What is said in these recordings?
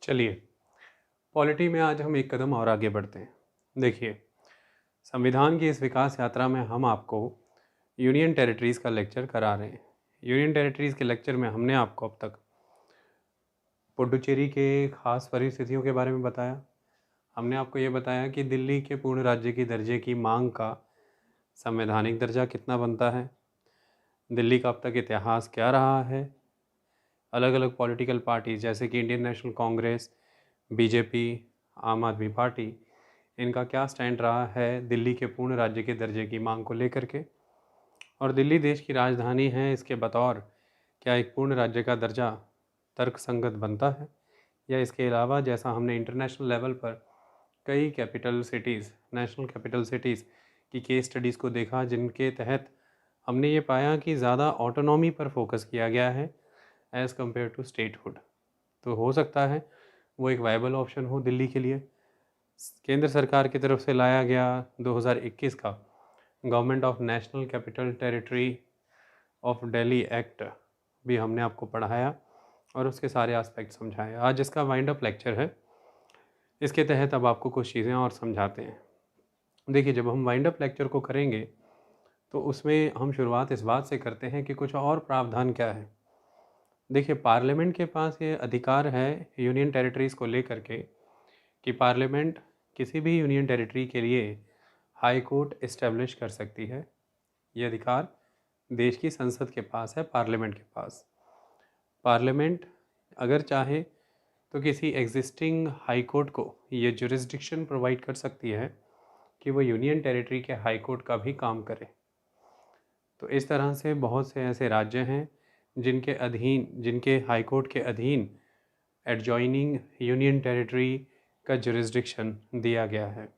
चलिए, पॉलिटी में आज हम एक कदम और आगे बढ़ते हैं। देखिए, संविधान की इस विकास यात्रा में हम आपको यूनियन टेरिटरीज़ का लेक्चर करा रहे हैं। यूनियन टेरिटरीज़ के लेक्चर में हमने आपको अब तक पुडुचेरी के ख़ास परिस्थितियों के बारे में बताया। हमने आपको ये बताया कि दिल्ली के पूर्ण राज्य की दर्जे की मांग का संवैधानिक दर्जा कितना बनता है, दिल्ली का अब तक इतिहास क्या रहा है, अलग अलग पॉलिटिकल पार्टीज़ जैसे कि इंडियन नेशनल कांग्रेस, बीजेपी, आम आदमी पार्टी, इनका क्या स्टैंड रहा है दिल्ली के पूर्ण राज्य के दर्जे की मांग को लेकर के, और दिल्ली देश की राजधानी है, इसके बतौर क्या एक पूर्ण राज्य का दर्जा तर्कसंगत बनता है, या इसके अलावा जैसा हमने इंटरनेशनल लेवल पर कई capital cities, national capital cities की केस स्टडीज़ को देखा, जिनके तहत हमने ये पाया कि ज़्यादा ऑटोनॉमी पर फोकस किया गया है एज़ कम्पेयर टू स्टेटहुड। तो हो सकता है वो एक वायबल ऑप्शन हो दिल्ली के लिए। केंद्र सरकार की तरफ से लाया गया 2021 का government of national capital territory of Delhi act भी हमने आपको पढ़ाया और उसके सारे एस्पेक्ट समझाए। आज इसका वाइंड अप लेक्चर है, इसके तहत अब आपको कुछ चीज़ें और समझाते हैं। देखिए, जब हम वाइंड अप लेक्चर को करेंगे तो उसमें हम शुरुआत इस बात से करते हैं कि कुछ और प्रावधान क्या है। देखिए, पार्लियामेंट के पास ये अधिकार है यूनियन टेरिटरीज़ को लेकर के कि पार्लियामेंट किसी भी यूनियन टेरिटरी के लिए हाई कोर्ट इस्टेब्लिश कर सकती है। ये अधिकार देश की संसद के पास है, पार्लियामेंट के पास। पार्लियामेंट अगर चाहे तो किसी एग्जिस्टिंग हाई कोर्ट को ये जुरिस्डिक्शन प्रोवाइड कर सकती है कि वो यूनियन टेरिटरी के हाई कोर्ट का भी काम करे। तो इस तरह से बहुत से ऐसे राज्य हैं जिनके हाई कोर्ट के अधीन एडजॉइनिंग यूनियन टेरिटरी का जुरिस्डिक्शन दिया गया है।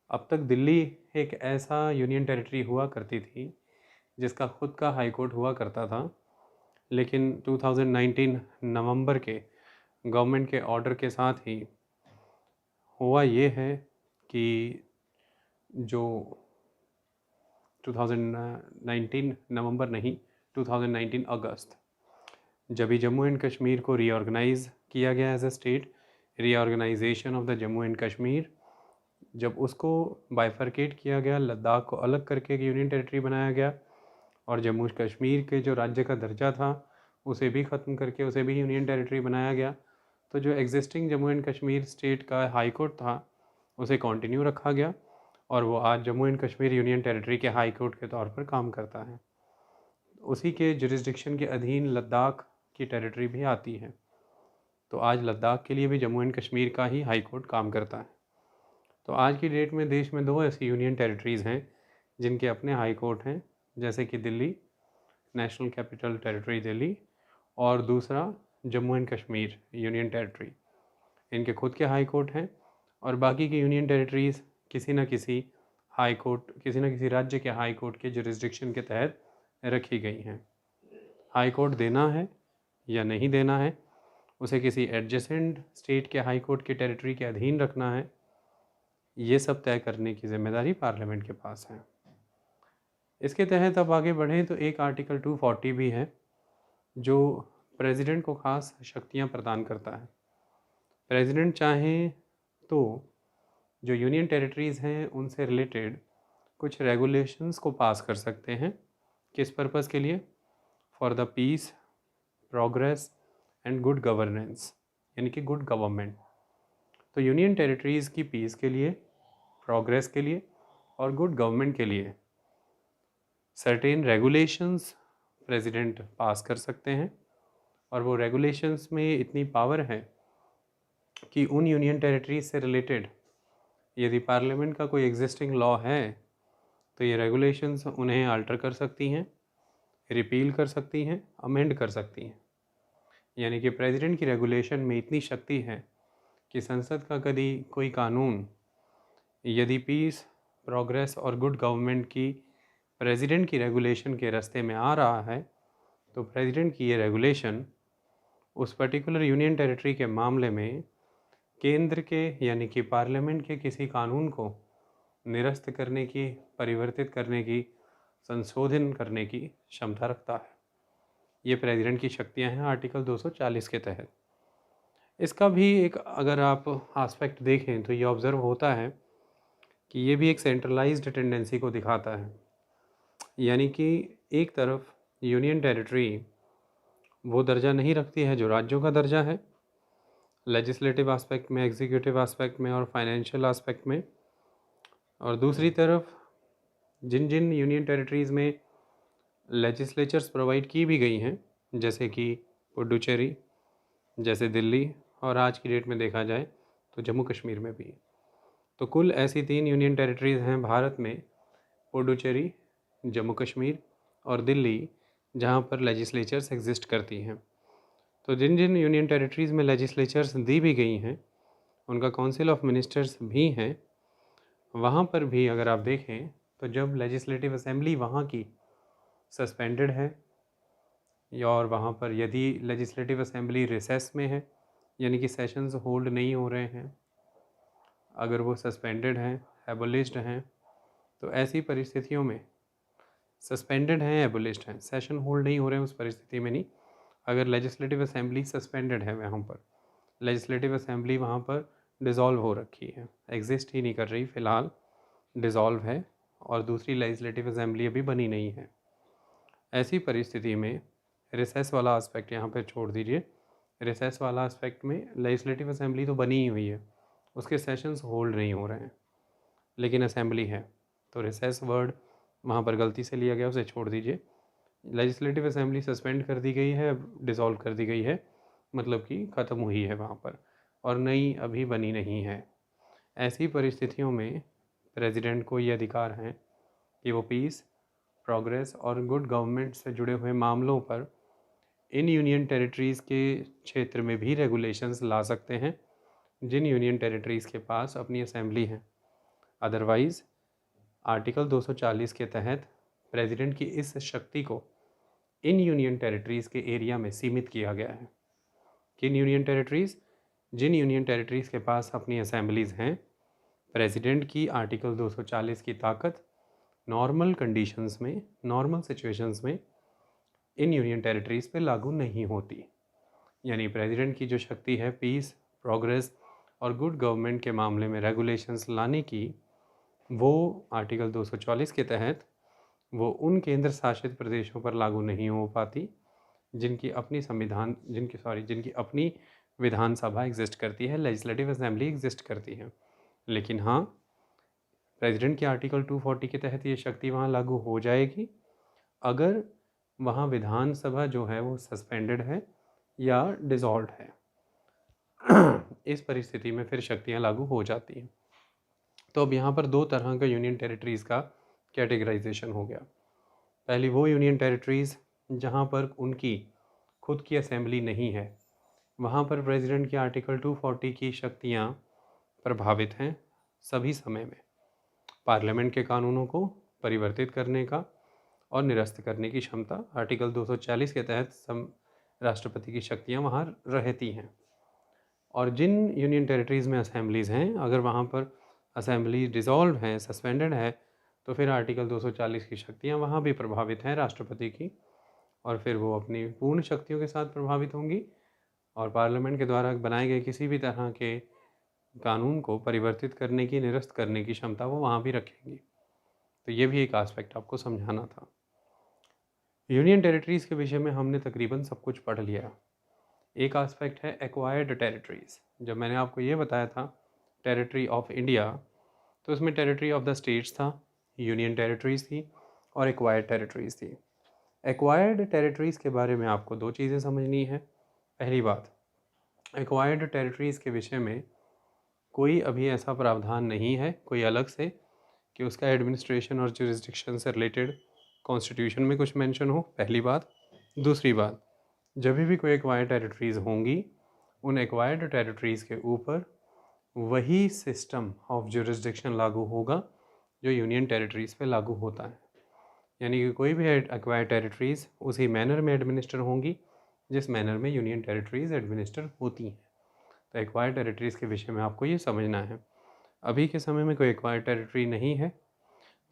अब तक दिल्ली एक ऐसा यूनियन टेरिटरी हुआ करती थी जिसका खुद का हाई कोर्ट हुआ करता था, लेकिन 2019 नवंबर के गवर्नमेंट के ऑर्डर के साथ ही हुआ ये है कि जो 2019 नवंबर नहीं, 2019 अगस्त, जब ही जम्मू एंड कश्मीर को रीऑर्गेनाइज़ किया गया as a state, reorganization of the Jammu and Kashmir, जब उसको बाइफरकेट किया गया, लद्दाख को अलग करके एक यूनियन टेरिटरी बनाया गया और जम्मू कश्मीर के जो राज्य का दर्जा था उसे भी ख़त्म करके उसे भी यूनियन टेरिटरी बनाया गया। तो जो existing Jammu and Kashmir state का हाई कोर्ट था उसे कंटिन्यू रखा गया और वो आज Jammu and Kashmir union territory के हाई कोर्ट के तौर पर काम करता है। उसी के जुरिस्डिक्शन के अधीन लद्दाख की टेरिटरी भी आती है। तो आज लद्दाख के लिए भी जम्मू एंड कश्मीर का ही हाई कोर्ट काम करता है। तो आज की डेट में देश में दो ऐसी यूनियन टेरिटरीज़ हैं जिनके अपने हाई कोर्ट हैं, जैसे कि Delhi, national capital territory Delhi, और दूसरा Jammu and Kashmir union territory. इनके खुद के हाई कोर्ट हैं और बाकी की यूनियन टेरिटरीज़ किसी न किसी हाई कोर्ट, किसी न किसी राज्य के हाई कोर्ट के जुरिस्डिक्शन के तहत रखी गई हैं। हाई कोर्ट देना है या नहीं देना है, उसे किसी एडजेसेंट स्टेट के हाई कोर्ट की टेरिटरी के अधीन रखना है, ये सब तय करने की जिम्मेदारी पार्लियामेंट के पास है। इसके तहत अब आगे बढ़ें तो एक आर्टिकल 240 भी है जो प्रेसिडेंट को ख़ास शक्तियां प्रदान करता है। प्रेसिडेंट चाहे तो जो यूनियन टेरिटरीज़ हैं उनसे रिलेटेड कुछ रेगुलेशंस को पास कर सकते हैं। किस पर्पज़ के लिए? For the peace, progress and good governance, यानी कि गुड गवर्नमेंट। तो यूनियन टेरिटरीज़ की पीस के लिए, प्रोग्रेस के लिए और गुड गवर्नमेंट के लिए सर्टेन रेगुलेशंस प्रेसिडेंट पास कर सकते हैं, और वो रेगुलेशंस में इतनी पावर है कि उन यूनियन टेरिटरीज से रिलेटेड यदि पार्लियामेंट का कोई एग्जिस्टिंग लॉ है तो ये रेगुलेशंस उन्हें अल्टर कर सकती हैं, रिपील कर सकती हैं, अमेंड कर सकती हैं। यानी कि प्रेसिडेंट की रेगुलेशन में इतनी शक्ति है कि संसद का कभी कोई कानून यदि पीस, प्रोग्रेस और गुड गवर्नमेंट की प्रेसिडेंट की रेगुलेशन के रास्ते में आ रहा है तो प्रेसिडेंट की ये रेगुलेशन उस पर्टिकुलर यूनियन टेरिटरी के मामले में केंद्र के यानी कि पार्लियामेंट के किसी कानून को निरस्त करने की, परिवर्तित करने की, संशोधन करने की क्षमता रखता है। ये प्रेसिडेंट की शक्तियां हैं आर्टिकल 240 के तहत। इसका भी एक अगर आप आस्पेक्ट देखें तो ये ऑब्ज़र्व होता है कि ये भी एक सेंट्रलाइज्ड टेंडेंसी को दिखाता है। यानी कि एक तरफ यूनियन टेरिटरी वो दर्जा नहीं रखती है जो राज्यों का दर्जा है, लेजिस्लेटिव एस्पेक्ट में, एग्जीक्यूटिव एस्पेक्ट में और फाइनेंशियल एस्पेक्ट में, और दूसरी तरफ जिन जिन यूनियन टेरिटरीज़ में लेजिस्लेचर्स प्रोवाइड की भी गई हैं, जैसे कि पुडुचेरी, जैसे दिल्ली, और आज की डेट में देखा जाए तो जम्मू कश्मीर में भी। तो कुल ऐसी 3 यूनियन टेरिटरीज़ हैं भारत में, पुडुचेरी, जम्मू कश्मीर और दिल्ली, जहाँ पर लेजिस्लेचर्स एग्जिस्ट करती हैं। तो जिन जिन यूनियन टेरिटरीज़ में लेजिस्लेचर्स दी भी गई हैं, उनका काउंसिल ऑफ मिनिस्टर्स भी हैं। वहाँ पर भी अगर आप देखें तो जब लेजिस्लेटिव असेंबली वहाँ की सस्पेंडेड है, या और वहाँ पर यदि लेजिस्लेटिव असेंबली रिसेस में है, यानी कि सेशंस होल्ड नहीं हो रहे हैं, अगर वो सस्पेंडेड हैं, एबोलिश्ड हैं, तो ऐसी परिस्थितियों में सस्पेंडेड हैं, एबोलिश्ड हैं, सेशन होल्ड नहीं हो रहे हैं, उस परिस्थिति में नहीं, अगर लेजिस्लेटिव असेंबली सस्पेंडेड है, वहाँ पर लेजिस्लेटिव असेंबली वहाँ पर डिज़ोल्व हो रखी है, एग्जिस्ट ही नहीं कर रही फ़िलहाल, डिज़ोल्व है, और दूसरी लेजिस्लेटिव असेंबली अभी बनी नहीं है, ऐसी परिस्थिति में रिसेस वाला एस्पेक्ट यहाँ पे छोड़ दीजिए। रिसेस वाला एस्पेक्ट में लेजिस्लेटिव असेंबली तो बनी ही हुई है, उसके सेशंस होल्ड नहीं हो रहे हैं, लेकिन असेंबली है, तो रिसेस वर्ड वहाँ पर गलती से लिया गया, उसे छोड़ दीजिए। लेजिस्लेटिव असेंबली सस्पेंड कर दी गई है, डिसॉल्व कर दी गई है, मतलब कि ख़त्म हुई है वहाँ पर, और नई अभी बनी नहीं है। ऐसी परिस्थितियों में प्रेसिडेंट को ये अधिकार हैं कि वो पीस, प्रोग्रेस और गुड गवर्नमेंट से जुड़े हुए मामलों पर इन यूनियन टेरिटरीज़ के क्षेत्र में भी रेगुलेशंस ला सकते हैं, जिन यूनियन टेरिटरीज़ के पास अपनी असेंबली है। अदरवाइज़ आर्टिकल 240 के तहत प्रेसिडेंट की इस शक्ति को इन यूनियन टेरिटरीज़ के एरिया में सीमित किया गया है। किन यूनियन टेरिटरीज़? जिन यूनियन टेरिटरीज़ के पास अपनी असेंबलीज़ हैं, प्रेसिडेंट की आर्टिकल 240 की ताकत नॉर्मल कंडीशंस में, नॉर्मल सिचुएशंस में इन यूनियन टेरिटरीज़ पे लागू नहीं होती। यानी प्रेसिडेंट की जो शक्ति है पीस, प्रोग्रेस और गुड गवर्नमेंट के मामले में रेगुलेशंस लाने की, वो आर्टिकल 240 के तहत वो उन केंद्र शासित प्रदेशों पर लागू नहीं हो पाती जिनकी अपनी संविधान जिनकी अपनी विधानसभा एग्जिस्ट करती है, लेजिस्लेटिव असेंबली एग्जिस्ट करती है। लेकिन हाँ, प्रेसिडेंट के आर्टिकल 240 के तहत ये शक्ति वहाँ लागू हो जाएगी अगर वहाँ विधानसभा जो है वो सस्पेंडेड है या डिसॉल्व है। इस परिस्थिति में फिर शक्तियाँ लागू हो जाती हैं। तो अब यहाँ पर 2 तरह का यूनियन टेरिटरीज़ का कैटेगराइजेशन हो गया। पहली वो यूनियन टेरिटरीज़ जहाँ पर उनकी खुद की असेंबली नहीं है, वहाँ पर प्रेसिडेंट की आर्टिकल 240 की शक्तियाँ प्रभावित हैं सभी समय में। पार्लियामेंट के कानूनों को परिवर्तित करने का और निरस्त करने की क्षमता आर्टिकल 240 के तहत राष्ट्रपति की शक्तियाँ वहाँ रहती हैं। और जिन यूनियन टेरिटरीज़ में असेंबलीज़ हैं, अगर वहाँ पर असेंबली डिसॉल्व है, सस्पेंडेड है, तो फिर आर्टिकल 240 की शक्तियाँ वहाँ भी प्रभावित हैं राष्ट्रपति की, और फिर वो अपनी पूर्ण शक्तियों के साथ प्रभावित होंगी, और पार्लियामेंट के द्वारा बनाए गए किसी भी तरह के कानून को परिवर्तित करने की, निरस्त करने की क्षमता वो वहाँ भी रखेंगी। तो ये भी एक आस्पेक्ट आपको समझाना था। यूनियन टेरिटरीज़ के विषय में हमने तकरीबन सब कुछ पढ़ लिया। एक आस्पेक्ट है एक्वायर्ड टेरिटरीज़। जब मैंने आपको ये बताया था टेरिटरी ऑफ इंडिया, तो उसमें टेरिटरी ऑफ द स्टेट्स था, यूनियन टेरिटरीज़ थी और एक्वायर्ड टेरिटरीज़ थी। एक्वायर्ड टेरिटरीज़ के बारे में आपको 2 चीज़ें समझनी है। पहली बात, एक्वायर्ड टेरिटरीज़ के विषय में कोई अभी ऐसा प्रावधान नहीं है कोई अलग से कि उसका एडमिनिस्ट्रेशन और जुरिस्डिक्शन से रिलेटेड कॉन्स्टिट्यूशन में कुछ मेंशन हो, पहली बात। दूसरी बात, जब भी कोई एक्वायर्ड टेरिटरीज़ होंगी, उन एक्वायर्ड टेरिटरीज़ के ऊपर वही सिस्टम ऑफ जुरिस्डिक्शन लागू होगा जो यूनियन टेरिटरीज़ पे लागू होता है। यानी कि कोई भी एक्वायर्ड टेरिटरीज़ उसी मैनर में एडमिनिस्टर होंगी जिस मैनर में यूनियन टेरिटरीज़ एडमिनिस्टर होती हैं। तो एक्वायर्ड टेरिटरीज़ के विषय में आपको ये समझना है। अभी के समय में कोई एक्वायर्ड टेरिटरी नहीं है,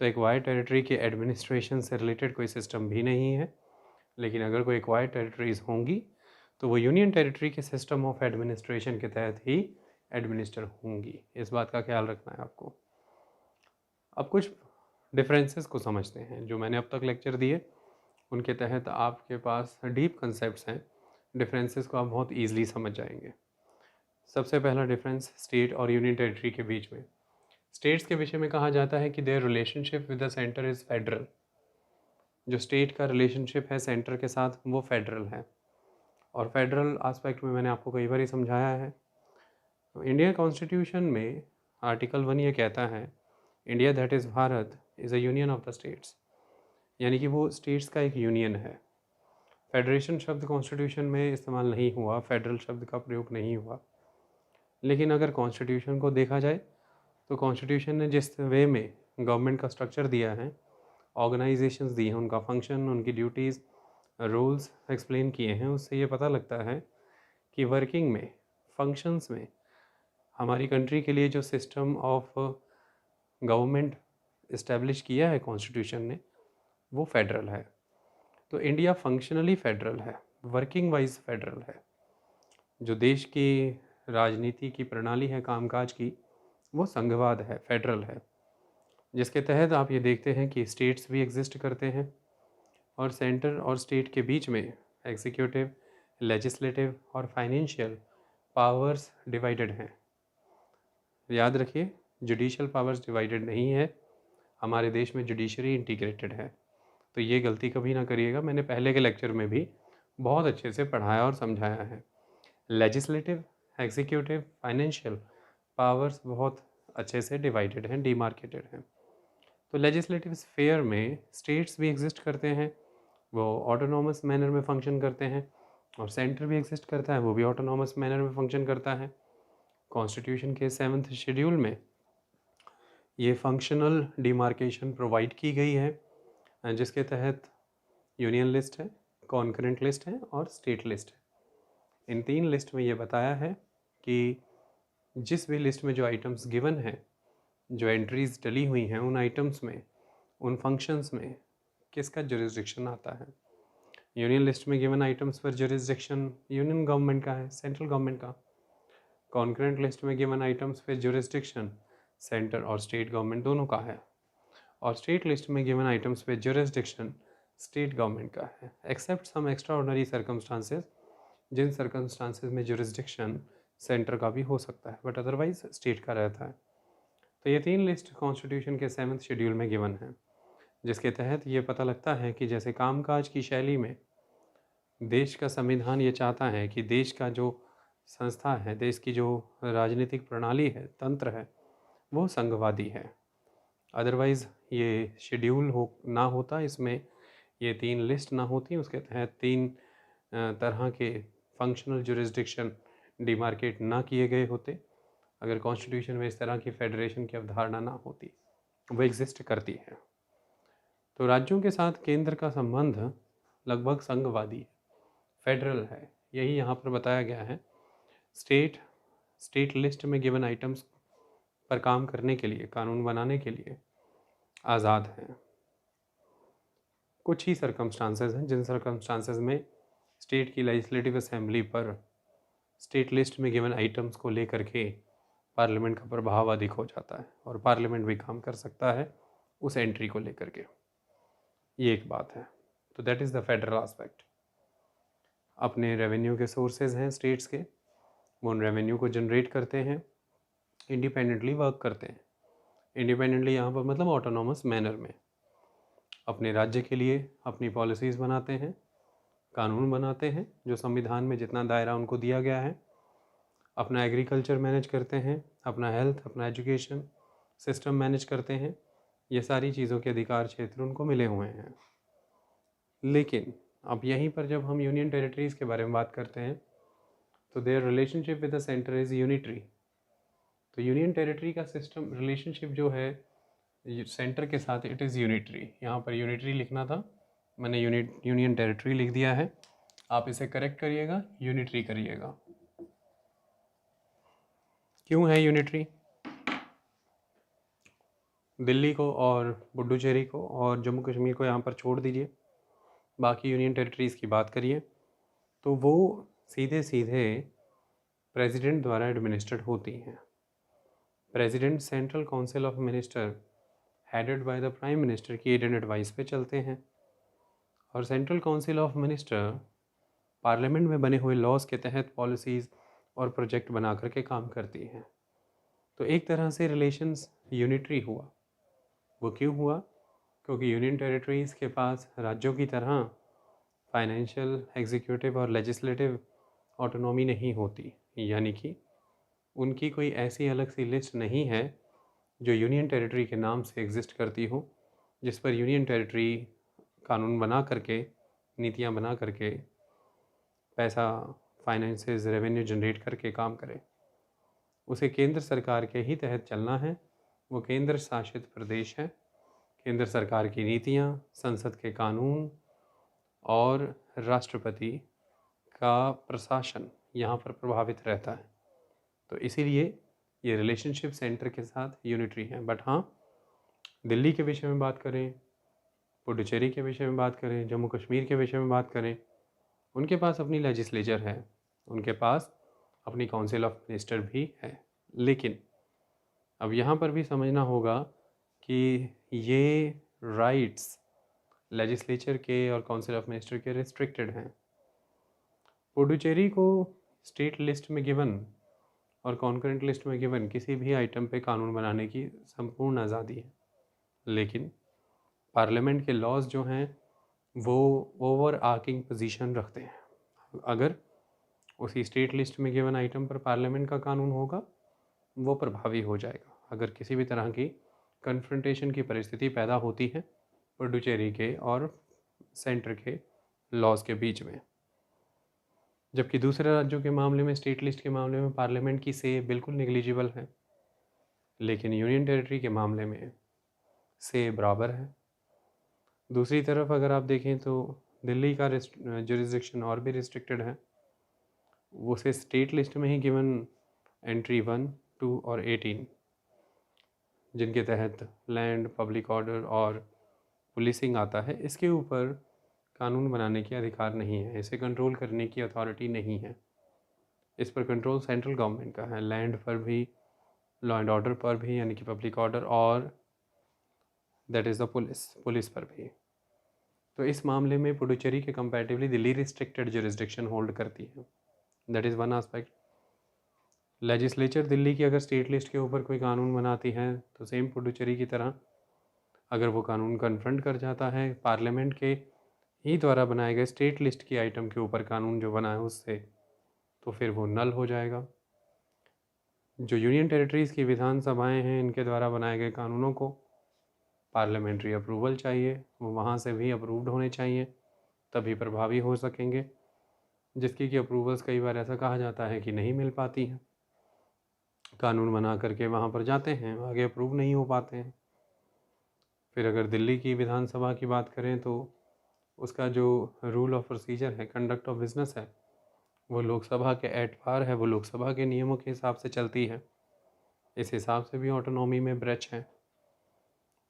तो एक्वायर्ड टेरिटरी के एडमिनिस्ट्रेशन से रिलेटेड कोई सिस्टम भी नहीं है। लेकिन अगर कोई एक्वायर्ड टेरिटरीज़ होंगी तो वो यूनियन टेरिटरी के सिस्टम ऑफ एडमिनिस्ट्रेशन के तहत ही एडमिनिस्टर होंगी। इस बात का ख्याल रखना है आपको। अब कुछ डिफरेंसेस को समझते हैं जो मैंने अब तक लेक्चर दिए, उनके तहत आपके पास डीप कंसेप्ट्स हैं, डिफरेंसेस को आप बहुत ईजिली समझ जाएंगे। सबसे पहला डिफरेंस स्टेट और यूनियन टेरिटरी के बीच में। स्टेट्स के विषय में कहा जाता है कि their relationship with the centre is federal. जो स्टेट का रिलेशनशिप है सेंटर के साथ वो फेडरल है, और फेडरल आस्पेक्ट में मैंने आपको कई बार ही समझाया है। इंडियन कॉन्स्टिट्यूशन में आर्टिकल 1 ये कहता है, India that is Bharat is a union of the states, यानी कि वो स्टेट्स का एक यूनियन है। फेडरेशन शब्द कॉन्स्टिट्यूशन में इस्तेमाल नहीं हुआ, फेडरल शब्द का प्रयोग नहीं हुआ। लेकिन अगर कॉन्स्टिट्यूशन को देखा जाए तो कॉन्स्टिट्यूशन ने जिस वे में गवर्नमेंट का स्ट्रक्चर दिया है, ऑर्गेनाइजेशंस दी हैं, उनका फंक्शन, उनकी ड्यूटीज़, रूल्स एक्सप्लेन किए हैं, उससे ये पता लगता है कि वर्किंग में, फंक्शंस में हमारी कंट्री के लिए जो सिस्टम ऑफ गवर्नमेंट इस्टेब्लिश किया है कॉन्स्टिट्यूशन ने, वो फेडरल है। तो इंडिया फंक्शनली फेडरल है, वर्किंग वाइज फेडरल है। जो देश की राजनीति की प्रणाली है कामकाज की, वो संघवाद है, फेडरल है, जिसके तहत आप ये देखते हैं कि स्टेट्स भी एग्जिस्ट करते हैं और सेंटर और स्टेट के बीच में एग्जीक्यूटिव, लेजिस्लेटिव और फाइनेंशियल पावर्स डिवाइडेड हैं। याद रखिए, जुडिशल पावर्स डिवाइडेड नहीं है, हमारे देश में जुडिशरी इंटीग्रेटेड है। तो ये गलती कभी ना करिएगा, मैंने पहले के लेक्चर में भी बहुत अच्छे से पढ़ाया और समझाया है। लेजिस्लेटिव, एग्जीक्यूटिव, फाइनेंशियल पावर्स बहुत अच्छे से डिवाइडेड हैं, डिमार्केटेड हैं। तो लेजिस्लेटिव स्फेयर में स्टेट्स भी एग्जिस्ट करते हैं, वो ऑटोनॉमस मैनर में फंक्शन करते हैं, और सेंटर भी एग्जिस्ट करता है, वो भी ऑटोनॉमस मैनर में फंक्शन करता है। कॉन्स्टिट्यूशन के 7th शेड्यूल में ये फंक्शनल डिमार्केशन प्रोवाइड की गई है, जिसके तहत यूनियन लिस्ट है, कॉन्करेंट लिस्ट है और स्टेट लिस्ट है। इन 3 लिस्ट में ये बताया है कि जिस भी लिस्ट में जो आइटम्स गिवन है, जो एंट्रीज डली हुई हैं, उन आइटम्स में, उन फंक्शंस में किसका जुरिस्डिक्शन आता है। यूनियन लिस्ट में गिवन आइटम्स पर जुरिस्डिक्शन यूनियन गवर्नमेंट का है, सेंट्रल गवर्नमेंट का। कॉन्करेंट लिस्ट में गिवन आइटम्स पर जुरिस्डिक्शन सेंटर और स्टेट गवर्नमेंट दोनों का है, और स्टेट लिस्ट में गिवन आइटम्स पे जुरिस्डिक्शन स्टेट गवर्नमेंट का है, except some extra ordinary circumstances, जिन सर्कमस्टांसेस में जुरिस्डिक्शन सेंटर का भी हो सकता है, बट अदरवाइज स्टेट का रहता है। तो ये 3 लिस्ट कॉन्स्टिट्यूशन के 7th शेड्यूल में गिवन है, जिसके तहत ये पता लगता है कि जैसे कामकाज की शैली में देश का संविधान ये चाहता है कि देश का जो संस्था है, देश की जो राजनीतिक प्रणाली है, तंत्र है, वो संघवादी है। अदरवाइज़ ये शेड्यूल ना होता, इसमें ये 3 लिस्ट ना होती, उसके तहत 3 तरह के फंक्शनल जुरिस्डिक्शन डिमार्केट ना किए गए होते, अगर कॉन्स्टिट्यूशन में इस तरह की फेडरेशन की अवधारणा ना होती। वो एग्जिस्ट करती है। तो राज्यों के साथ केंद्र का संबंध लगभग संघवादी है, फेडरल है, यही यहाँ पर बताया गया है। स्टेट लिस्ट में गिवन आइटम्स पर काम करने के लिए, कानून बनाने के लिए आज़ाद हैं। कुछ ही सर्कमस्टांसेस हैं जिन सर्कमस्टांसेस में स्टेट की लेजिस्लेटिव असेंबली पर स्टेट लिस्ट में गिवन आइटम्स को लेकर के पार्लियामेंट का प्रभाव अधिक हो जाता है, और पार्लियामेंट भी काम कर सकता है उस एंट्री को लेकर के। ये एक बात है। तो that is the federal aspect. अपने रेवेन्यू के सोर्सेज हैं स्टेट्स के, वो उन रेवेन्यू को जनरेट करते हैं, इंडिपेंडेंटली वर्क करते हैं। इंडिपेंडेंटली यहाँ पर मतलब ऑटोनॉमस मैनर में अपने राज्य के लिए अपनी पॉलिसीज़ बनाते हैं, कानून बनाते हैं, जो संविधान में जितना दायरा उनको दिया गया है, अपना एग्रीकल्चर मैनेज करते हैं, अपना हेल्थ, अपना एजुकेशन सिस्टम मैनेज करते हैं। ये सारी चीज़ों के अधिकार क्षेत्र उनको मिले हुए हैं। लेकिन अब यहीं पर जब हम यूनियन टेरिटरीज़ के बारे में बात करते हैं, तो their relationship with the centre is unitary. तो यूनियन टेरिटरी का सिस्टम रिलेशनशिप जो है सेंटर के साथ, इट इज़ यूनिटरी। यहाँ पर यूनिटरी लिखना था, मैंने यूनियन टेरिटरी लिख दिया है। आप इसे करेक्ट करिएगा, यूनिटरी करिएगा। क्यों है यूनिटरी? दिल्ली को और पुडुचेरी को और जम्मू कश्मीर को यहाँ पर छोड़ दीजिए, बाकी यूनियन टेरिटरीज़ की बात करिए। तो वो सीधे सीधे प्रेसिडेंट द्वारा एडमिनिस्ट्रेट होती हैं। President central council of minister headed by the prime minister की एड एंड एडवाइस पे चलते हैं, और central council of minister parliament में बने हुए लॉज के तहत पॉलिसीज़ और प्रोजेक्ट बना करके काम करती हैं। तो एक तरह से रिलेशंस यूनिटरी हुआ। वो क्यों हुआ? क्योंकि यूनियन टेरिटरीज़ के पास राज्यों की तरह फाइनेंशियल, एग्जीक्यूटिव और लेजिस्लेटिव ऑटोनॉमी नहीं होती, यानी कि उनकी कोई ऐसी अलग सी लिस्ट नहीं है जो यूनियन टेरिटरी के नाम से एग्जिस्ट करती हो, जिस पर यूनियन टेरिटरी कानून बना करके, नीतियाँ बना करके, पैसा, फाइनेंसेस, रेवेन्यू जनरेट करके काम करे। उसे केंद्र सरकार के ही तहत चलना है। वो केंद्र शासित प्रदेश है। केंद्र सरकार की नीतियाँ, संसद के कानून और राष्ट्रपति का प्रशासन यहाँ पर प्रभावित रहता है। तो इसीलिए ये रिलेशनशिप सेंटर के साथ यूनिटरी है। बट हाँ, दिल्ली के विषय में बात करें, पुडुचेरी के विषय में बात करें, जम्मू कश्मीर के विषय में बात करें, उनके पास अपनी लेजिस्लेचर है, उनके पास अपनी काउंसिल ऑफ मिनिस्टर भी है। लेकिन अब यहाँ पर भी समझना होगा कि ये राइट्स लेजिस्लेचर के और काउंसिल ऑफ मिनिस्टर के रिस्ट्रिक्टेड हैं। पुडुचेरी को स्टेट लिस्ट में गिवन और कॉन्करेंट लिस्ट में गिवन किसी भी आइटम पे कानून बनाने की संपूर्ण आज़ादी है, लेकिन पार्लियामेंट के लॉज जो हैं वो ओवर आर्किंग पोजीशन रखते हैं। अगर उसी स्टेट लिस्ट में गिवन आइटम पर पार्लियामेंट का कानून होगा वो प्रभावी हो जाएगा। अगर किसी भी तरह की कन्फ्रंटेशन की परिस्थिति पैदा होती है पुडुचेरी के और सेंटर के लॉज के बीच में, जबकि दूसरे राज्यों के मामले में, स्टेट लिस्ट के मामले में पार्लियामेंट की से बिल्कुल नेग्लिजिबल है, लेकिन यूनियन टेरिटरी के मामले में से बराबर है। दूसरी तरफ अगर आप देखें तो दिल्ली का जुरिस्डिक्शन और भी रिस्ट्रिक्टेड है। उसे स्टेट लिस्ट में ही गिवन एंट्री 1, 2 और 18, जिनके तहत लैंड, पब्लिक ऑर्डर और पुलिसिंग आता है, इसके ऊपर कानून बनाने की अधिकार नहीं है, इसे कंट्रोल करने की अथॉरिटी नहीं है। इस पर कंट्रोल सेंट्रल गवर्नमेंट का है, लैंड पर भी, लॉ एंड ऑर्डर पर भी, यानी कि पब्लिक ऑर्डर, और दैट इज़ द पुलिस पर भी। तो इस मामले में पुडुचेरी के comparatively Delhi restricted jurisdiction hold करती है। That is one aspect. Legislature Delhi की अगर स्टेट लिस्ट के ऊपर कोई कानून बनाती है तो सेम पुडुचेरी की तरह अगर वो कानून कन्फ्रंट कर जाता है पार्लियामेंट के ही द्वारा बनाए गए स्टेट लिस्ट की आइटम के ऊपर कानून जो बना है उससे, तो फिर वो नल हो जाएगा। जो यूनियन टेरिटरीज़ की विधानसभाएं हैं, इनके द्वारा बनाए गए कानूनों को पार्लियामेंट्री अप्रूवल चाहिए, वो वहाँ से भी अप्रूव्ड होने चाहिए, तभी प्रभावी हो सकेंगे, जिसकी कि अप्रूवल्स कई बार ऐसा कहा जाता है कि नहीं मिल पाती हैं। कानून बना करके वहाँ पर जाते हैं, आगे अप्रूव नहीं हो पाते हैं। फिर अगर दिल्ली की विधानसभा की बात करें तो उसका जो रूल ऑफ प्रोसीजर है, कंडक्ट ऑफ बिजनेस है, वो लोकसभा के एतबार है, वो लोकसभा के नियमों के हिसाब से चलती है। इस हिसाब से भी ऑटोनॉमी में ब्रेच है।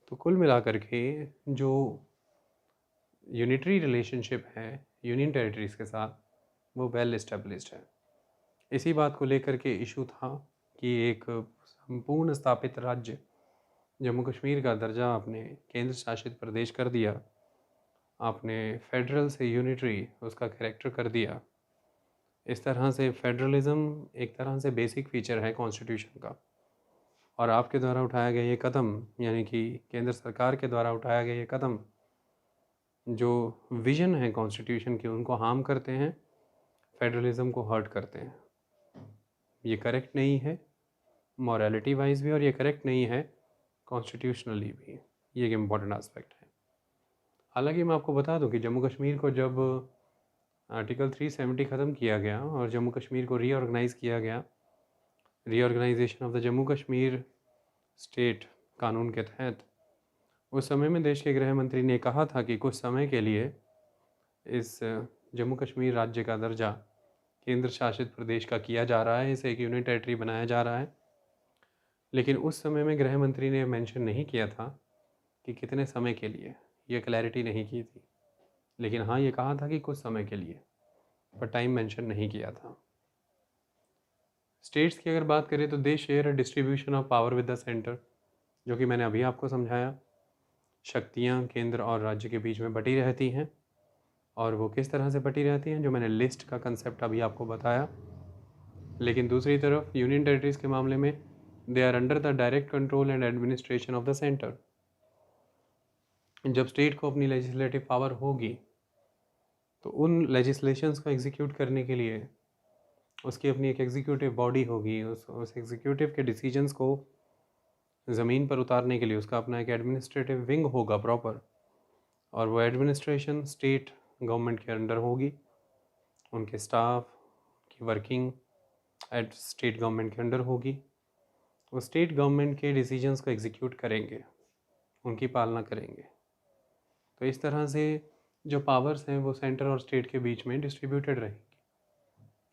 तो कुल मिलाकर के जो यूनिटरी रिलेशनशिप है यूनियन टेरिटरीज़ के साथ, वो वेल इस्टेब्लिश्ड है। इसी बात को लेकर के इशू था कि एक संपूर्ण स्थापित राज्य जम्मू कश्मीर का दर्जा आपने केंद्र शासित प्रदेश कर दिया, आपने फेडरल से यूनिटरी उसका कैरेक्टर कर दिया। इस तरह से फेडरलिज्म एक तरह से बेसिक फीचर है कॉन्स्टिट्यूशन का, और आपके द्वारा उठाया गया ये कदम, यानी कि केंद्र सरकार के द्वारा उठाया गया ये कदम, जो विजन है कॉन्स्टिट्यूशन की, उनको हार्म करते हैं, फेडरलिज्म को हर्ट करते हैं। ये करेक्ट नहीं है मॉरलिटी वाइज भी, और ये करेक्ट नहीं है कॉन्स्टिट्यूशनली भी। ये एक इम्पॉर्टेंट एस्पेक्ट है। हालांकि मैं आपको बता दूं कि जम्मू कश्मीर को जब आर्टिकल 370 ख़त्म किया गया और जम्मू कश्मीर को रीऑर्गेनाइज़ किया गया, reorganization of the Jammu Kashmir state कानून के तहत, उस समय में देश के गृह मंत्री ने कहा था कि कुछ समय के लिए इस जम्मू कश्मीर राज्य का दर्जा केंद्र शासित प्रदेश का किया जा रहा है, इसे एक यूनियन टेरिटरी बनाया जा रहा है। लेकिन उस समय में गृह मंत्री ने मेंशन नहीं किया था कि कितने समय के लिए, ये क्लैरिटी नहीं की थी। लेकिन हाँ, ये कहा था कि कुछ समय के लिए। पर टाइम मेंशन नहीं किया था। स्टेट्स की अगर बात करें तो they share a distribution of power with the centre, जो कि मैंने अभी आपको समझाया। शक्तियाँ केंद्र और राज्य के बीच में बटी रहती हैं, और वो किस तरह से बटी रहती हैं, जो मैंने लिस्ट का कंसेप्ट अभी आपको बताया। लेकिन दूसरी तरफ यूनियन टेरिटरीज़ के मामले में they are under the direct control and administration of the centre. जब स्टेट को अपनी लेजिस्लेटिव पावर होगी तो उन लेजिस्लेशंस को एग्जीक्यूट करने के लिए उसकी अपनी एक एग्जीक्यूटिव बॉडी होगी। उस एग्जीक्यूटिव के डिसीजंस को ज़मीन पर उतारने के लिए उसका अपना एक एडमिनिस्ट्रेटिव विंग होगा प्रॉपर, और वो एडमिनिस्ट्रेशन स्टेट गवर्नमेंट के अंडर होगी। उनके स्टाफ की वर्किंग एट स्टेट गवर्नमेंट के अंडर होगी। वो स्टेट गवर्नमेंट के डिसीजंस को एग्जीक्यूट करेंगे, उनकी पालना करेंगे। तो इस तरह से जो पावर्स हैं वो सेंटर और स्टेट के बीच में डिस्ट्रीब्यूटेड रहेंगी।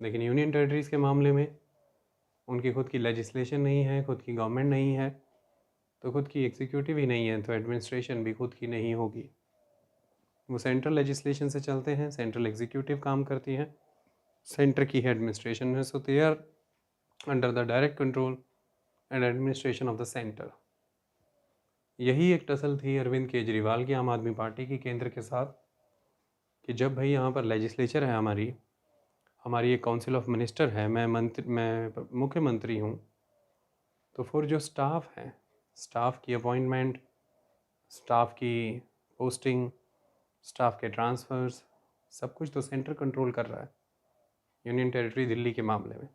लेकिन यूनियन टेरिटरीज़ के मामले में उनकी खुद की लेजिस्लेशन नहीं है, खुद की गवर्नमेंट नहीं है, तो खुद की एग्जीक्यूटिव ही नहीं है, तो एडमिनिस्ट्रेशन भी खुद की नहीं होगी। वो सेंट्रल लेजिस्लेशन से चलते हैं, सेंट्रल एग्जीक्यूटिव काम करती है, सेंटर की है एडमिनिस्ट्रेशन है। So they are under the direct control and administration of the centre. यही एक टसल थी अरविंद केजरीवाल की आम आदमी पार्टी की केंद्र के साथ, कि जब भाई यहाँ पर लेजिस्लेचर है, हमारी एक काउंसिल ऑफ मिनिस्टर है, मैं मुख्यमंत्री हूँ, तो फिर जो स्टाफ है, स्टाफ की अपॉइंटमेंट, स्टाफ की पोस्टिंग, स्टाफ के ट्रांसफ़र्स, सब कुछ तो सेंटर कंट्रोल कर रहा है। यूनियन टेरिटरी दिल्ली के मामले में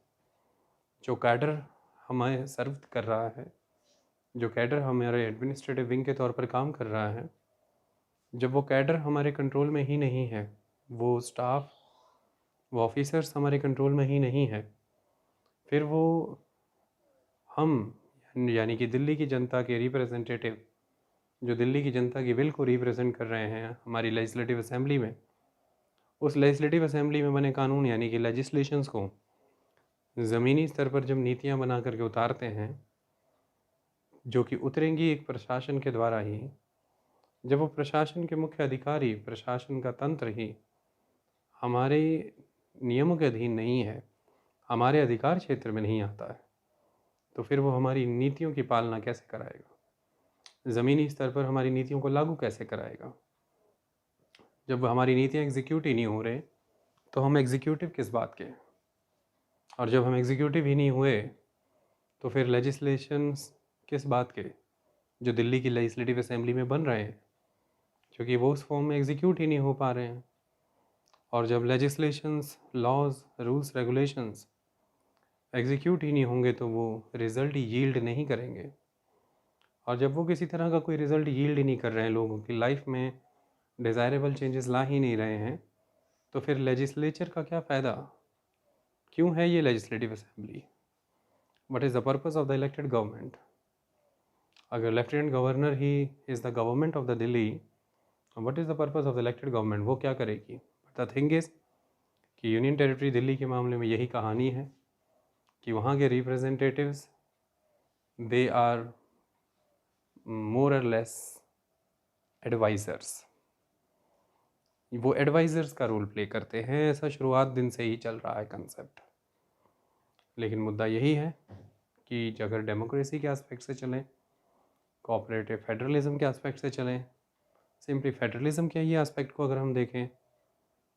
जो कैडर हमें सर्व कर रहा है, जो कैडर हमारे एडमिनिस्ट्रेटिव विंग के तौर पर काम कर रहा है, जब वो कैडर हमारे कंट्रोल में ही नहीं है, वो स्टाफ, वो ऑफिसर्स हमारे कंट्रोल में ही नहीं है, फिर वो हम यानी कि दिल्ली की जनता के रिप्रेजेंटेटिव, जो दिल्ली की जनता की विल को रिप्रेजेंट कर रहे हैं हमारी लेजिस्लेटिव असेंबली में, उस लेजिस्लेटिव असेंबली में बने कानून यानी कि लेजिस्लेशंस को ज़मीनी स्तर पर जब नीतियाँ बना करके उतारते हैं, जो कि उतरेंगी एक प्रशासन के द्वारा ही, जब वो प्रशासन के मुख्य अधिकारी, प्रशासन का तंत्र ही हमारे नियमों के अधीन नहीं है, हमारे अधिकार क्षेत्र में नहीं आता है, तो फिर वो हमारी नीतियों की पालना कैसे कराएगा, ज़मीनी स्तर पर हमारी नीतियों को लागू कैसे कराएगा। जब हमारी नीतियाँ एग्जीक्यूट ही नहीं हो रहे तो हम एग्जीक्यूटिव किस बात के, और जब हम एग्जीक्यूटिव ही नहीं हुए तो फिर लेजिस्लेशंस किस बात के, जो दिल्ली की लेजिस्लेटिव असेंबली में बन रहे हैं, क्योंकि वो उस फॉर्म में एग्जीक्यूट ही नहीं हो पा रहे हैं। और जब legislations, laws, rules, regulations execute ही नहीं होंगे तो वो रिज़ल्ट यील्ड नहीं करेंगे, और जब वो किसी तरह का कोई रिज़ल्ट यील्ड ही नहीं कर रहे हैं, लोगों की लाइफ में डिज़ायरेबल चेंजेस ला ही नहीं रहे हैं, तो फिर लेजिस्लेचर का क्या फ़ायदा, क्यों है ये legislative assembly, what is the purpose of the elected government. अगर लेफ्टिनेंट गवर्नर ही is the government of the Delhi, what is the purpose of the elected government, वो क्या करेगी। बट द थिंग इज़ कि यूनियन टेरिटरी दिल्ली के मामले में यही कहानी है कि वहाँ के रिप्रेजेंटेटिव्स, दे आर मोर और लेस एडवाइज़र्स, वो एडवाइज़र्स का रोल प्ले करते हैं। ऐसा शुरुआत दिन से ही चल रहा है कंसेप्ट। लेकिन मुद्दा यही है कि अगर डेमोक्रेसी के एस्पेक्ट से चलें, कोऑपरेटिव फेडरलिज्म के एस्पेक्ट से चलें, सिंपली फेडरलिज्म के ही एस्पेक्ट को अगर हम देखें,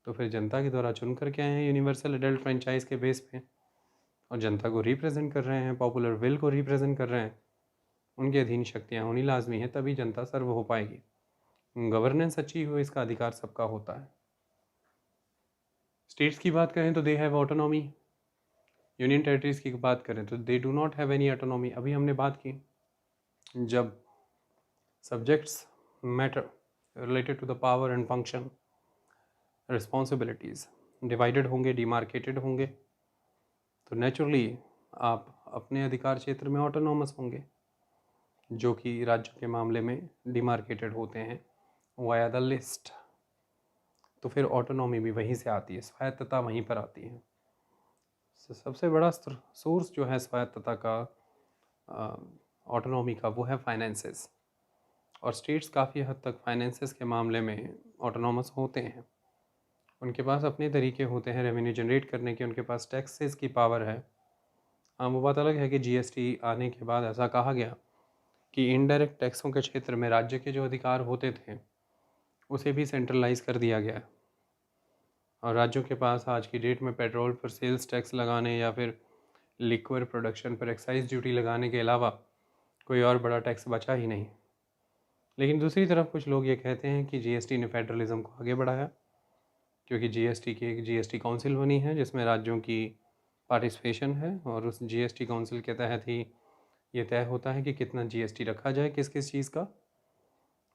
तो फिर जनता के द्वारा चुन कर के आए हैं यूनिवर्सल एडल्ट फ्रेंचाइज के बेस पे, और जनता को रिप्रेजेंट कर रहे हैं, पॉपुलर विल को रिप्रेजेंट कर रहे हैं, उनके अधीन शक्तियाँ होनी लाजमी है, तभी जनता सर्व हो पाएगी। गवर्नेंस अच्छी हो, इसका अधिकार सबका होता है। स्टेट्स की बात करें तो they have autonomy, union territories की बात करें तो they do not have any autonomy. अभी हमने बात की जब subjects matter related to the power and function, responsibilities divided होंगे, डिमार्केटेड होंगे, तो नेचुरली आप अपने अधिकार क्षेत्र में ऑटोनॉमस होंगे, जो कि राज्यों के मामले में डिमार्केटेड होते हैं वाया द लिस्ट। तो फिर ऑटोनॉमी भी वहीं से आती है, स्वायत्तता वहीं पर आती है। सबसे बड़ा सोर्स जो है स्वायत्तता का, ऑटोनॉमी का, वो है फाइनेंसेस, और स्टेट्स काफ़ी हद तक फाइनेंसेस के मामले में ऑटोनॉमस होते हैं। उनके पास अपने तरीके होते हैं रेवेन्यू जनरेट करने के, उनके पास टैक्सेस की पावर है। हाँ, वो बात अलग है कि जीएसटी आने के बाद ऐसा कहा गया कि इनडायरेक्ट टैक्सों के क्षेत्र में राज्य के जो अधिकार होते थे उसे भी सेंट्रलाइज कर दिया गया, और राज्यों के पास आज की डेट में पेट्रोल पर सेल्स टैक्स लगाने या फिर लिक्विड प्रोडक्शन पर एक्साइज ड्यूटी लगाने के अलावा कोई और बड़ा टैक्स बचा ही नहीं। लेकिन दूसरी तरफ कुछ लोग ये कहते हैं कि जीएसटी ने फेडरलिज्म को आगे बढ़ाया, क्योंकि जीएसटी की एक जीएसटी काउंसिल बनी है जिसमें राज्यों की पार्टिसिपेशन है, और उस जीएसटी काउंसिल के तहत ही ये तय होता है कि कितना जीएसटी रखा जाए किस किस चीज़ का।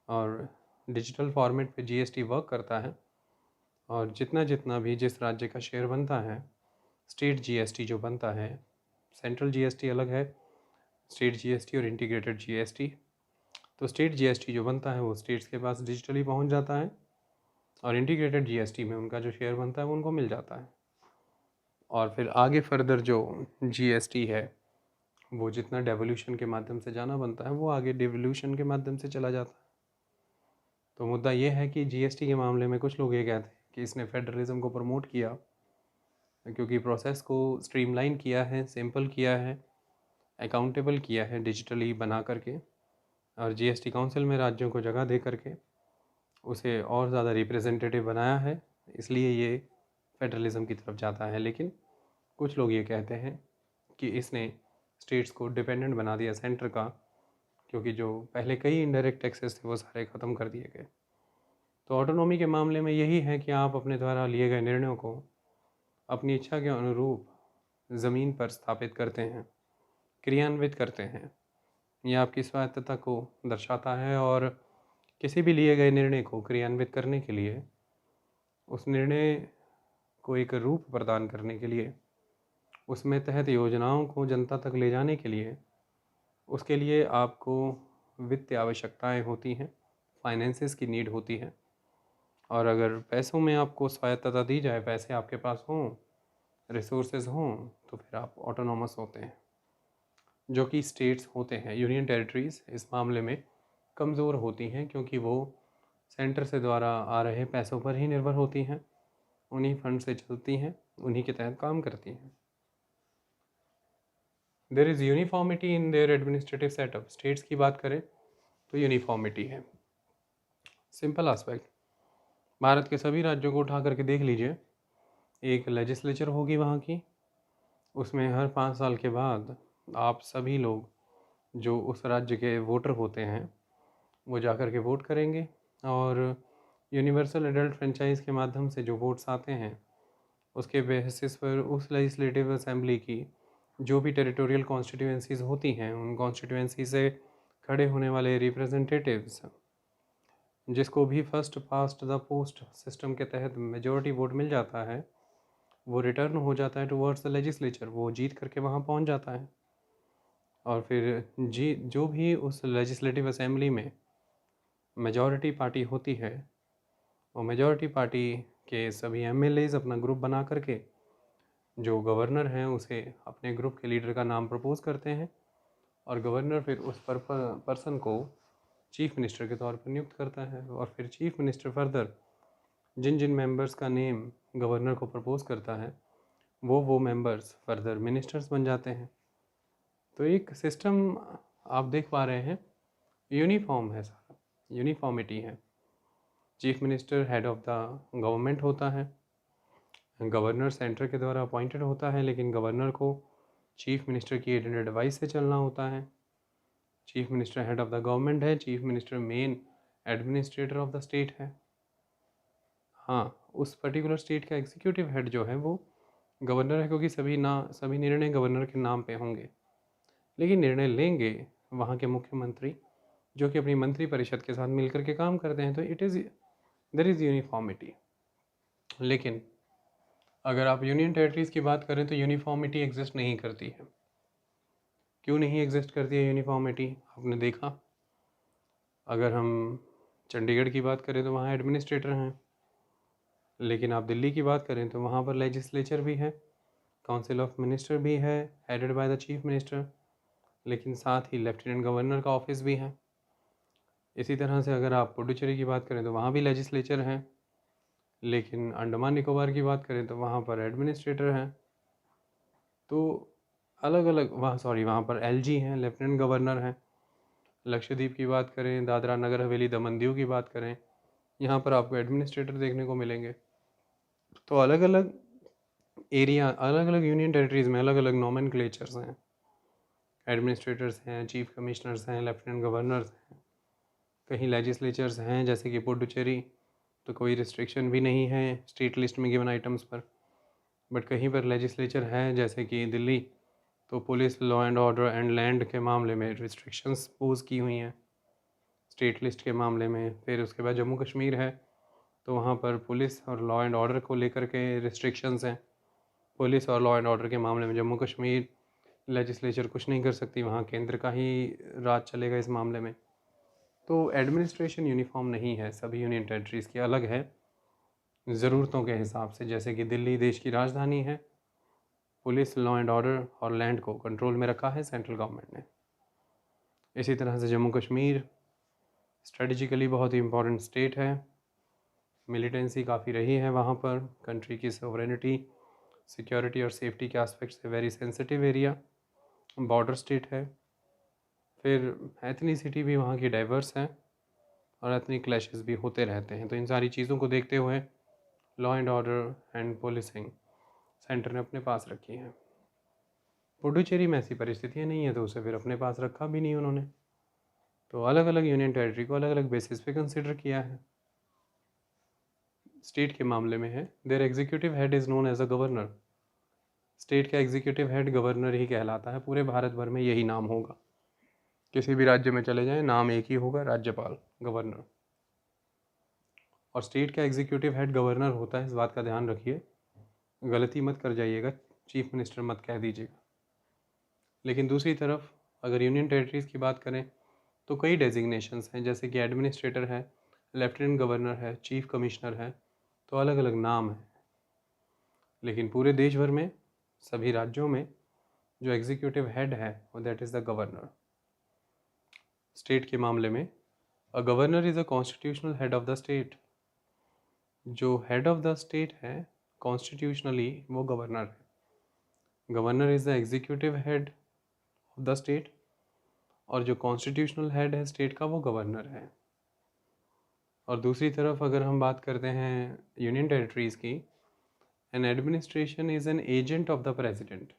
और डिजिटल फॉर्मेट पे जीएसटी वर्क करता है, और जितना जितना भी जिस राज्य का शेयर बनता है, स्टेट जीएसटी जो बनता है, सेंट्रल जीएसटी अलग है, स्टेट जीएसटी और इंटीग्रेटेड जीएसटी। तो स्टेट जीएसटी जो बनता है वो स्टेट्स के पास डिजिटली पहुंच जाता है, और इंटीग्रेटेड जीएसटी में उनका जो शेयर बनता है वो उनको मिल जाता है। और फिर आगे फर्दर जो जीएसटी है वो जितना डेवोल्यूशन के माध्यम से जाना बनता है वो आगे डिवोल्यूशन के माध्यम से चला जाता है। तो मुद्दा ये है कि जीएसटी के मामले में कुछ लोग ये कहते हैं कि इसने फेडरलिज्म को प्रमोट किया, क्योंकि प्रोसेस को स्ट्रीमलाइन किया है, सिंपल किया है, अकाउंटेबल किया है डिजिटली बना करके, और जीएसटी काउंसिल में राज्यों को जगह दे करके उसे और ज़्यादा रिप्रेजेंटेटिव बनाया है, इसलिए ये फेडरलिज्म की तरफ जाता है। लेकिन कुछ लोग ये कहते हैं कि इसने स्टेट्स को डिपेंडेंट बना दिया सेंटर का, क्योंकि जो पहले कई इनडायरेक्ट टैक्सेस थे वो सारे ख़त्म कर दिए गए। तो ऑटोनॉमी के मामले में यही है कि आप अपने द्वारा लिए गए निर्णयों को अपनी इच्छा के अनुरूप ज़मीन पर स्थापित करते हैं, क्रियान्वित करते हैं। यह आपकी स्वायत्तता को दर्शाता है, और किसी भी लिए गए निर्णय को क्रियान्वित करने के लिए, उस निर्णय को एक रूप प्रदान करने के लिए, उसमें तहत योजनाओं को जनता तक ले जाने के लिए, उसके लिए आपको वित्तीय आवश्यकताएं होती हैं, फाइनेंसेस की नीड होती है। और अगर पैसों में आपको स्वायत्तता दी जाए, पैसे आपके पास हों, रिसोर्सेज हों, तो फिर आप ऑटोनॉमस होते हैं। जो कि स्टेट्स होते हैं, यूनियन टेरिटरीज़ इस मामले में कमज़ोर होती हैं, क्योंकि वो सेंटर से द्वारा आ रहे पैसों पर ही निर्भर होती हैं, उन्हीं फंड से चलती हैं, उन्हीं के तहत काम करती हैं। There is uniformity in their administrative setup. States की बात करें तो यूनिफॉर्मिटी है। सिंपल एस्पेक्ट, भारत के सभी राज्यों को उठा करके देख लीजिए, एक लेजिस्लेचर होगी वहाँ की, उसमें हर 5 साल के बाद आप सभी लोग जो उस राज्य के वोटर होते हैं वो जा कर के वोट करेंगे, और यूनिवर्सल एडल्ट फ्रेंचाइज के माध्यम से जो वोट्स आते हैं उसके बेसिस पर उस लेजिस्लेटिव असेंबली की जो भी टेरिटोरियल कॉन्स्टिट्यूएंसीज होती हैं, उन कॉन्स्टिट्यूएंसी से खड़े होने वाले रिप्रेजेंटेटिव्स, जिसको भी first past the post system के तहत मेजॉरिटी वोट मिल जाता है, वो रिटर्न हो जाता है टुवर्ड्स द लेजिस्लेचर, वो जीत करके वहाँ पहुँच जाता है। और फिर जो भी उस लेजिस्लेटिव असेंबली में मेजॉरिटी पार्टी होती है, वो मेजॉरिटी पार्टी के सभी एमएलएज अपना ग्रुप बना करके जो गवर्नर हैं उसे अपने ग्रुप के लीडर का नाम प्रपोज करते हैं, और गवर्नर फिर उस पर्सन को चीफ मिनिस्टर के तौर पर नियुक्त करता है, और फिर चीफ मिनिस्टर फर्दर जिन जिन मेंबर्स का नेम गवर्नर को प्रपोज करता है वो मेंबर्स फर्दर मिनिस्टर्स बन जाते हैं। तो एक सिस्टम आप देख पा रहे हैं, यूनिफॉर्म है, सारा यूनिफॉर्मिटी है। Chief minister head of the government होता है, गवर्नर सेंटर के द्वारा अपॉइंटेड होता है, लेकिन गवर्नर को चीफ मिनिस्टर की एडवाइस से चलना होता है। Chief minister head of the government है, chief minister main administrator of the state है। हाँ, उस पर्टिकुलर स्टेट का एग्जीक्यूटिव हेड जो है वो गवर्नर है, क्योंकि सभी निर्णय गवर्नर के नाम पे होंगे, लेकिन निर्णय लेंगे वहाँ के मुख्यमंत्री, जो कि अपनी मंत्री परिषद के साथ मिलकर के काम करते हैं। तो देयर इज़ यूनिफॉर्मिटी। लेकिन अगर आप यूनियन टेरिटरीज़ की बात करें तो यूनिफॉर्मिटी एग्जिस्ट नहीं करती है। क्यों नहीं एग्जिस्ट करती है यूनिफॉर्मिटी? आपने देखा, अगर हम चंडीगढ़ की बात करें तो वहाँ एडमिनिस्ट्रेटर हैं, लेकिन आप दिल्ली की बात करें तो वहाँ पर लेजिस्लेचर भी है, काउंसिल ऑफ मिनिस्टर भी है headed by the chief minister, लेकिन साथ ही लेफ्टिनेंट गवर्नर का ऑफिस भी है। इसी तरह से अगर आप पुडुचेरी की बात करें तो वहाँ भी लेजिस्लेचर हैं, लेकिन अंडमान निकोबार की बात करें तो वहाँ पर एडमिनिस्ट्रेटर हैं। तो अलग अलग वहाँ पर एलजी हैं, लेफ्टिनेंट गवर्नर हैं। लक्षद्वीप की बात करें, दादरा नगर हवेली दमन दीव की बात करें, यहाँ पर आपको एडमिनिस्ट्रेटर देखने को मिलेंगे। तो अलग अलग एरिया, अलग अलग यूनियन टेरिटरीज़ में अलग अलग नॉमेनक्लेचर्स हैं। एडमिनिस्ट्रेटर्स हैं, चीफ कमिश्नर्स हैं, लेफ्टिनेंट गवर्नर्स हैं। कहीं लेजिस्लेचर्स हैं जैसे कि पुडुचेरी, तो कोई रिस्ट्रिक्शन भी नहीं है स्टेट लिस्ट में गिवन आइटम्स पर। बट कहीं पर लेजिस्लेचर है जैसे कि दिल्ली, तो police, law and order and land के मामले में रिस्ट्रिक्शंस पोज की हुई हैं स्टेट लिस्ट के मामले में। फिर उसके बाद जम्मू कश्मीर है, तो वहाँ पर पुलिस और लॉ एंड ऑर्डर को लेकर के रिस्ट्रिक्शंस हैं। पुलिस और लॉ एंड ऑर्डर के मामले में जम्मू कश्मीर लेजिस्लेचर कुछ नहीं कर सकती, वहाँ केंद्र का ही राज चलेगा इस मामले में। तो एडमिनिस्ट्रेशन यूनिफॉर्म नहीं है, सभी यूनियन टेरिटरीज़ की अलग है ज़रूरतों के हिसाब से। जैसे कि दिल्ली देश की राजधानी है, पुलिस, लॉ एंड ऑर्डर और लैंड को कंट्रोल में रखा है सेंट्रल गवर्नमेंट ने। इसी तरह से जम्मू कश्मीर स्ट्रेटजिकली बहुत ही इम्पोर्टेंट स्टेट है, मिलिटेंसी काफ़ी रही है वहाँ पर, कंट्री की सोवरेनिटी, सिक्योरिटी और सेफ्टी के एस्पेक्ट से very sensitive area, border state है। फिर एथनिसिटी भी वहाँ की डाइवर्स है और एथनिक क्लैशेस भी होते रहते हैं। तो इन सारी चीज़ों को देखते हुए law and order and policing centre ने अपने पास रखी है। पुडुचेरी में ऐसी परिस्थितियाँ नहीं है, तो उसे फिर अपने पास रखा भी नहीं उन्होंने। तो अलग अलग यूनियन टेरिटरी को अलग अलग बेसिस पे कंसिडर किया है। स्टेट के मामले में है, their executive head is known as a governor. State का एग्जीक्यूटिव हेड गवर्नर ही कहलाता है, पूरे भारत भर में यही नाम होगा। किसी भी राज्य में चले जाएं, नाम एक ही होगा, राज्यपाल, गवर्नर। और स्टेट का एग्जीक्यूटिव हेड गवर्नर होता है, इस बात का ध्यान रखिए, गलती मत कर जाइएगा, चीफ मिनिस्टर मत कह दीजिएगा। लेकिन दूसरी तरफ अगर यूनियन टेरिटरीज़ की बात करें तो कई डेजिग्नेशंस हैं, जैसे कि एडमिनिस्ट्रेटर है, लेफ्टिनेंट गवर्नर है, चीफ कमिश्नर है, तो अलग अलग नाम है। लेकिन पूरे देश भर में सभी राज्यों में जो एग्जीक्यूटिव हेड है वो that is the governor. State के मामले में a governor is a constitutional head of the state. जो हेड ऑफ द स्टेट है कॉन्स्टिट्यूशनली वो गवर्नर है। Governor is the executive head of the state, और जो कॉन्स्टिट्यूशनल हेड है स्टेट का वो गवर्नर है। और दूसरी तरफ अगर हम बात करते हैं यूनियन टेरिटरीज़ की, an administration is an agent of the president.